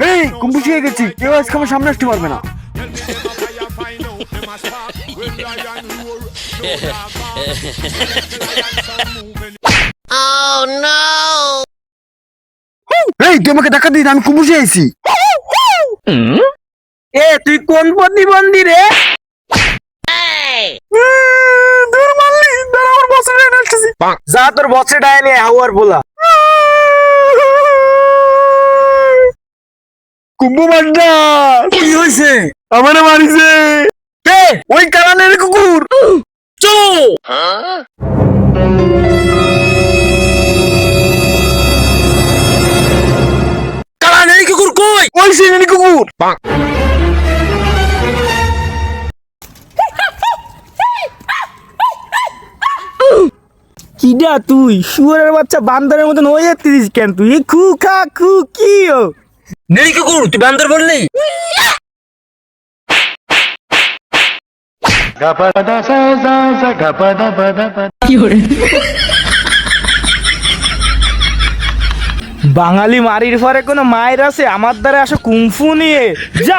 এই কুম্ভু শিয়ে গেছি, কেউ আজকে আমার সামনে আসতে পারবে না। এই তুই আমাকে দেখা দিস, আমি কুম্ভু শিয়ে আইছি। এ তুই কোন প্রতিবন্ধী রে? যা তোর বছরে ডায় নিয়ে হাওয়ার বলা। কুম্ভু মাস্টার কি হয়েছে? আমারে মারিছে। কে? ওই কালানের কুকুর। চলো। কালানের কুকুর কই? ওই সিনেনি কুকুর। কিডা তুই শুয়ারের বাচ্চা বান্দরের মতন হয়ে যাচ্ছিস কেন তুই? খু খা খু কি ও? নেই কুকুর, তুই বান্দর বললি? বাঙালি মারির পরে কোনো মায়ের আছে আমার দ্বারা আসো কুমফু নিয়ে যা।